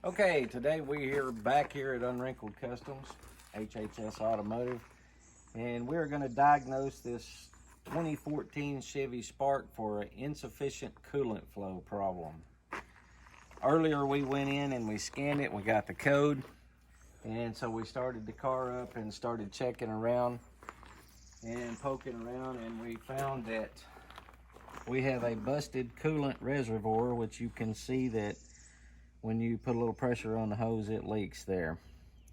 Okay, today we're back here at Unwrinkled Customs, HHS Automotive, and we're going to diagnose this 2014 Chevy Spark for an insufficient coolant flow problem. Earlier we went in and we scanned it, we got the code, and so we started the car up and started checking around and poking around, and we found that we have a busted coolant reservoir, which you can see that when you put a little pressure on the hose, it leaks there.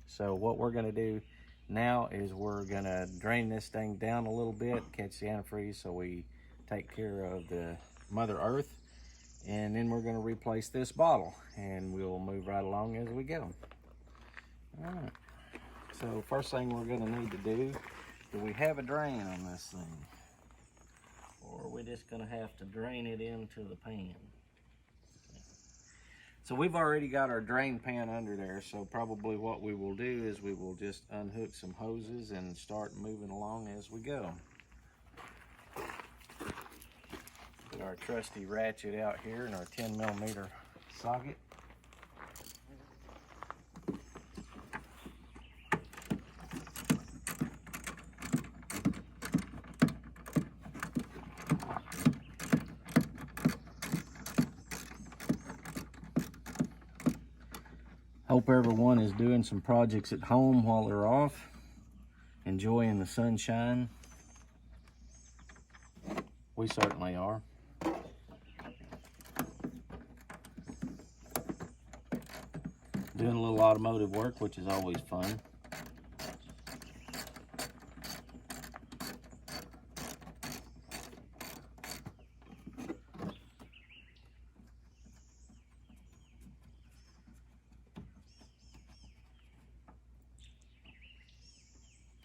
So what we're going to do now is we're going to drain this thing down a little bit, catch the antifreeze so we take care of the Mother Earth, and then we're going to replace this bottle, and we'll move right along as we go. All right, so first thing we're going to need to do we have a drain on this thing, or we're just going to have to drain it into the pan. So we've already got our drain pan under there, so probably what we will do is we will just unhook some hoses and start moving along as we go. Put our trusty ratchet out here in our 10mm socket. Hope everyone is doing some projects at home while they're off, enjoying the sunshine. We certainly are. Doing a little automotive work, which is always fun.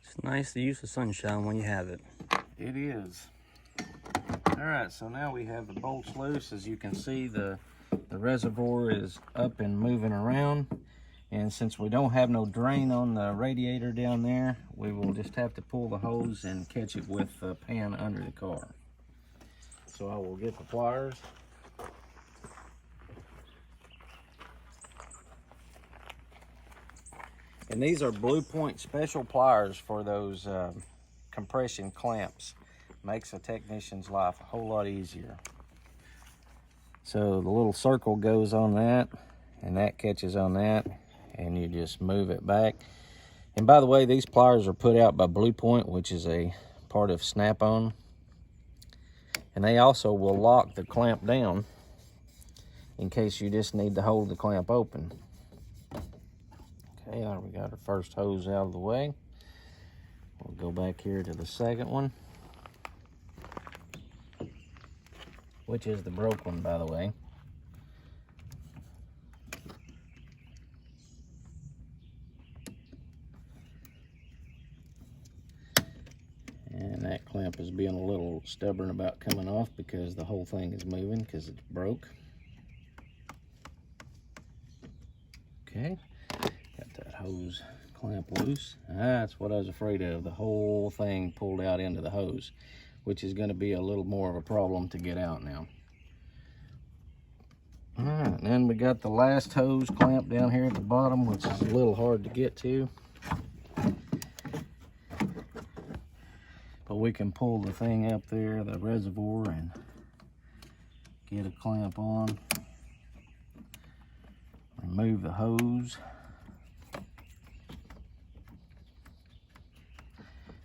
It's nice to use the sunshine when you have it. It is. All right, so now we have the bolts loose. As you can see, the reservoir is up and moving around. And since we don't have no drain on the radiator down there, we will just have to pull the hose and catch it with the pan under the car. So I will get the pliers. And these are Blue Point special pliers for those compression clamps. Makes a technician's life a whole lot easier. So the little circle goes on that, and that catches on that, and you just move it back. And by the way, these pliers are put out by Blue Point, which is a part of Snap-on. And they also will lock the clamp down in case you just need to hold the clamp open. Okay, we got our first hose out of the way. We'll go back here to the second one, which is the broke one, by the way. And that clamp is being a little stubborn about coming off because the whole thing is moving because it's broke. Okay. That hose clamp loose. That's what I was afraid of. The whole thing pulled out into the hose, which is going to be a little more of a problem to get out now. All right, and then we got the last hose clamp down here at the bottom, which is a little hard to get to. But we can pull the thing up there, the reservoir, and get a clamp on. Remove the hose.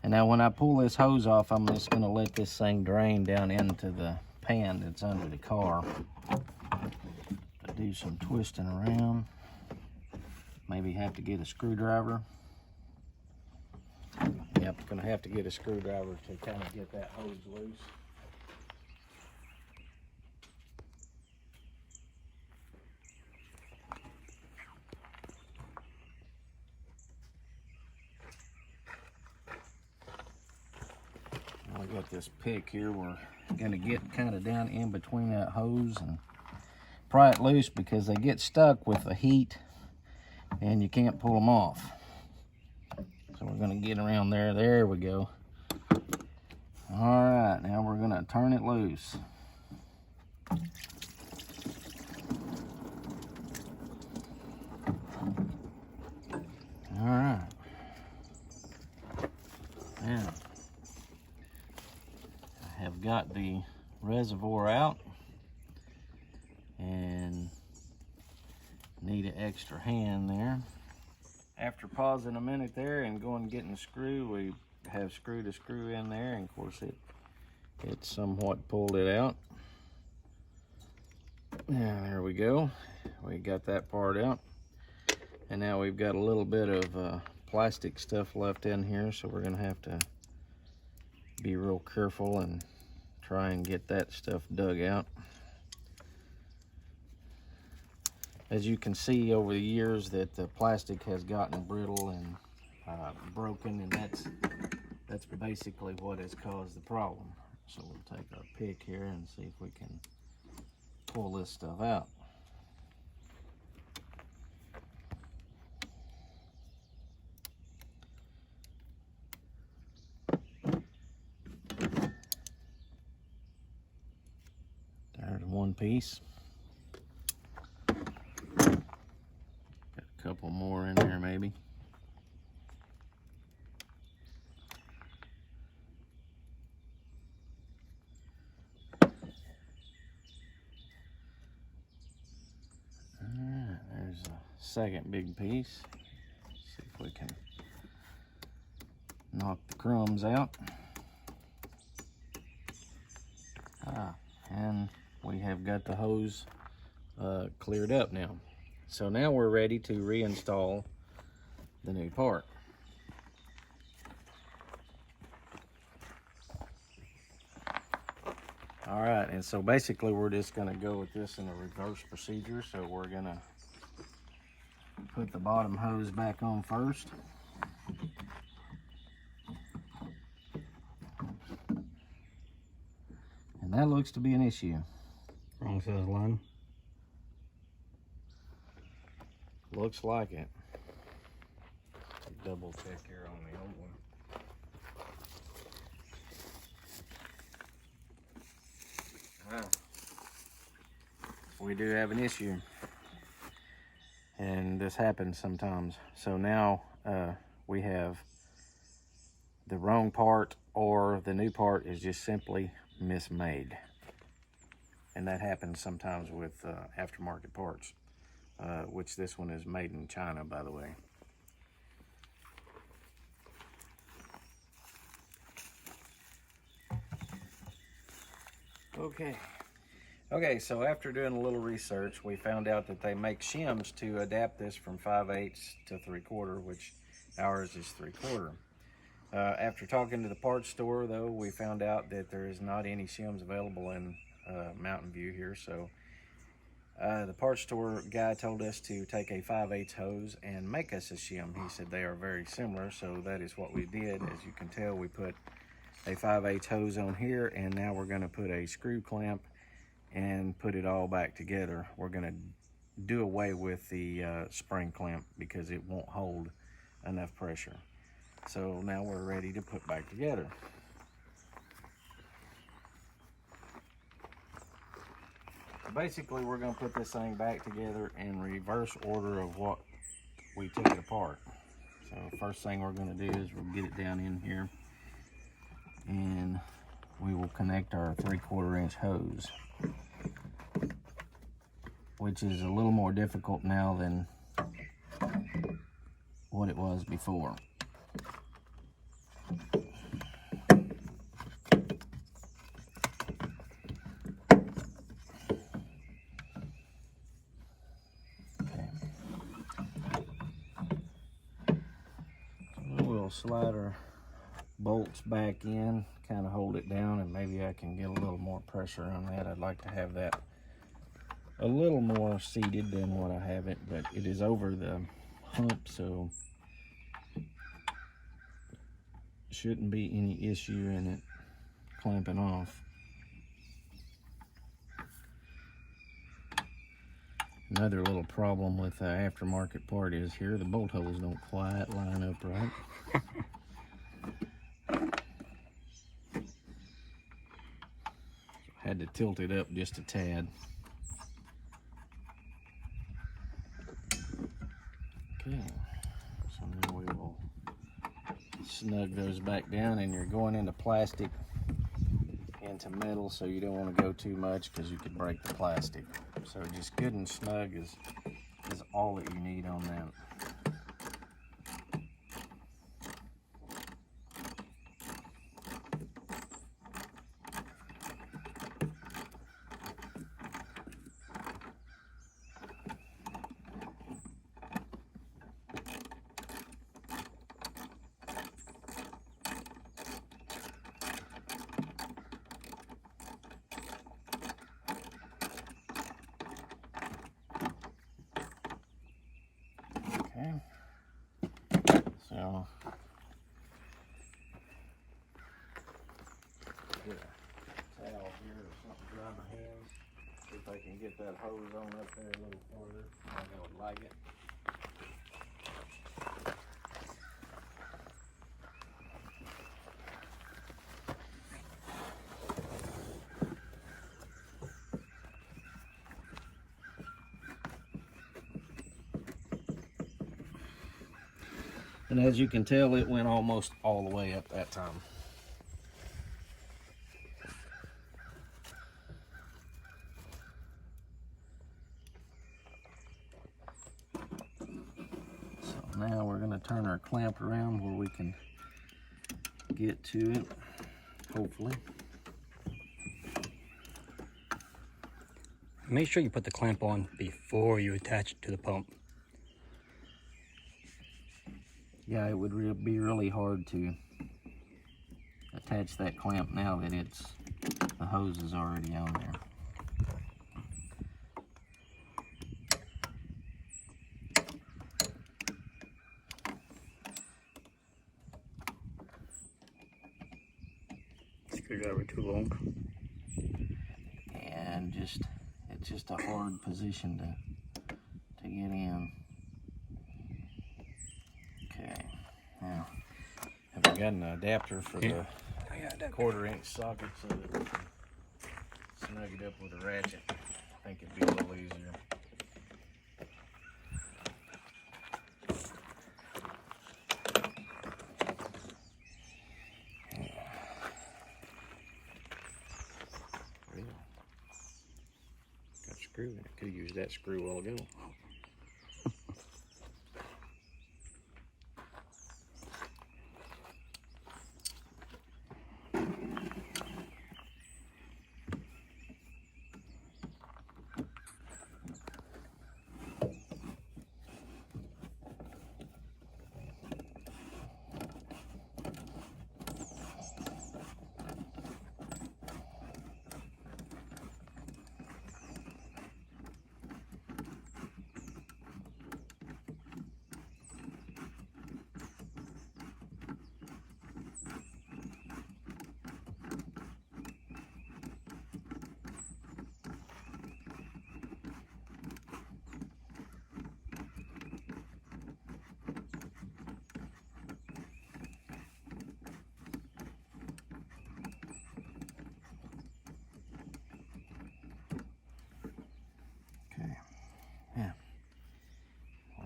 And now when I pull this hose off, I'm just going to let this thing drain down into the pan that's under the car. Do some twisting around. Maybe have to get a screwdriver. Yep, going to have to get a screwdriver to kind of get that hose loose. I got this pick here. We're going to get kind of down in between that hose and pry it loose because they get stuck with the heat and you can't pull them off. So we're going to get around there. There we go. All right, now we're going to turn it loose. got the reservoir out and need an extra hand there. After pausing a minute there and going and getting the screw, we have screwed a screw in there, and of course it somewhat pulled it out. And there we go. We got that part out. And now we've got a little bit of plastic stuff left in here, so we're gonna have to be real careful and try and get that stuff dug out. As you can see over the years that the plastic has gotten brittle and broken, and that's basically what has caused the problem. So we'll take our pick here and see if we can pull this stuff out. There's one piece. Got a couple more in there maybe. Alright, there's a second big piece. See if we can knock the crumbs out. And we have got the hose cleared up now. So now we're ready to reinstall the new part. All right, and so basically we're just gonna go with this in a reverse procedure. So we're gonna put the bottom hose back on first. And that looks to be an issue. Wrong size line. Looks like it. Double check here on the old one. We do have an issue, and this happens sometimes. So now we have the wrong part, or the new part is just simply mismade, and that happens sometimes with aftermarket parts, which this one is made in China, by the way. Okay, so after doing a little research, we found out that they make shims to adapt this from 5/8 to 3/4, which ours is 3/4. After talking to the parts store, though, we found out that there is not any shims available in Mountain View here. So the parts store guy told us to take a 5/8 hose and make us a shim. He said they are very similar, so that is what we did. As you can tell, we put a 5/8 hose on here, and now we're going to put a screw clamp and put it all back together. We're going to do away with the spring clamp because it won't hold enough pressure. So now we're ready to put back together. Basically, we're going to put this thing back together in reverse order of what we took it apart. So first thing we're going to do is we'll get it down in here, and we will connect our 3/4 inch hose, which is a little more difficult now than what it was before. We'll slide our bolts back in, kind of hold it down, and maybe I can get a little more pressure on that. I'd like to have that a little more seated than what I have it, but it is over the hump, so shouldn't be any issue in it clamping off. Another little problem with the aftermarket part is here the bolt holes don't quite line up right. Had to tilt it up just a tad. Okay, so now we will snug those back down, and you're going into plastic in into metal, so you don't want to go too much because you could break the plastic. So just good and snug is all that you need on that. Okay, so get a towel here or something to dry my hands. See if I can get that hose on up there a little farther. I would like it. And as you can tell, it went almost all the way up that time. So now we're going to turn our clamp around where we can get to it, hopefully. Make sure you put the clamp on before you attach it to the pump. Yeah, it would be really hard to attach that clamp now that the hose is already on there. Screwdriver too long. And it's just a hard position to get in. Okay, now have I got an adapter for the 1/4-inch socket so that we can snug it up with a ratchet? I think it'd be a little easier. Got a screw in it. Could have used that screw a while ago.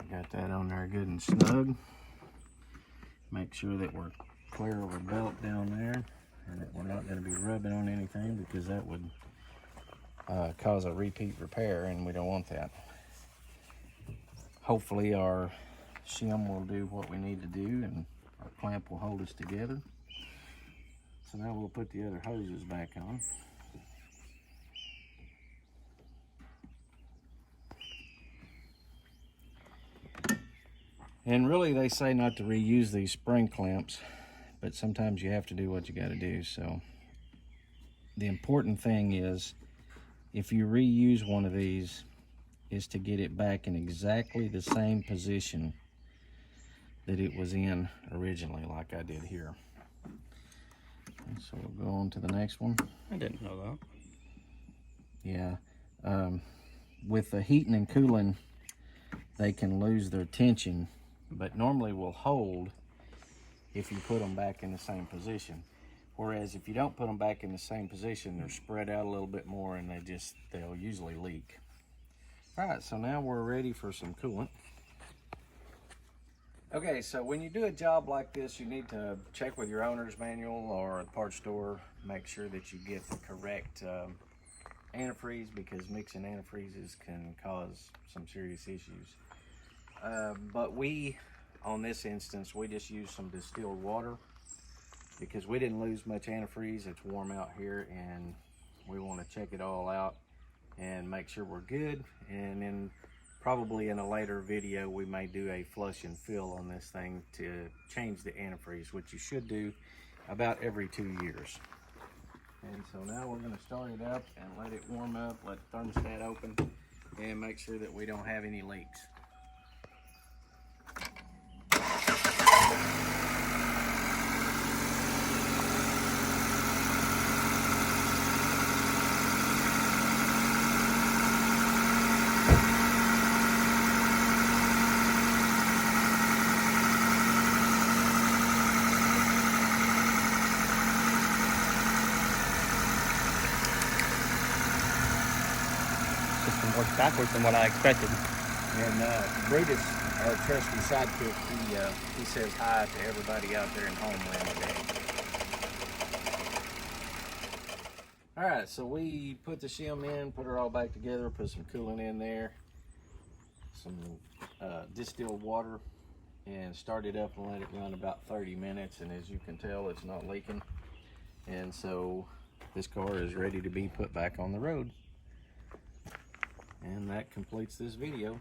Got that on there good and snug. Make sure that we're clear of our belt down there and that we're not going to be rubbing on anything, because that would cause a repeat repair, and we don't want that. Hopefully our shim will do what we need to do and our clamp will hold us together. So now we'll put the other hoses back on. And really, they say not to reuse these spring clamps, but sometimes you have to do what you got to do. So the important thing is, if you reuse one of these, is to get it back in exactly the same position that it was in originally, like I did here. Okay, so we'll go on to the next one. I didn't know that. Yeah, with the heating and cooling, they can lose their tension, but normally will hold if you put them back in the same position. Whereas if you don't put them back in the same position, they're spread out a little bit more and they'll usually leak. All right, so now we're ready for some coolant. Okay, so when you do a job like this, you need to check with your owner's manual or the parts store. Make sure that you get the correct antifreeze, because mixing antifreezes can cause some serious issues. But on this instance, we just used some distilled water because we didn't lose much antifreeze. It's warm out here and we want to check it all out and make sure we're good. And then probably in a later video, we may do a flush and fill on this thing to change the antifreeze, which you should do about every 2 years. And so now we're going to start it up and let it warm up, let the thermostat open, and make sure that we don't have any leaks. System works backwards than what I expected. And Brutus, our trusty sidekick, he says hi to everybody out there in Homeland today. All right, so we put the shim in, put her all back together, put some coolant in there, some distilled water, and start it up and let it run about 30 minutes. And as you can tell, it's not leaking. And so this car is ready to be put back on the road. And that completes this video.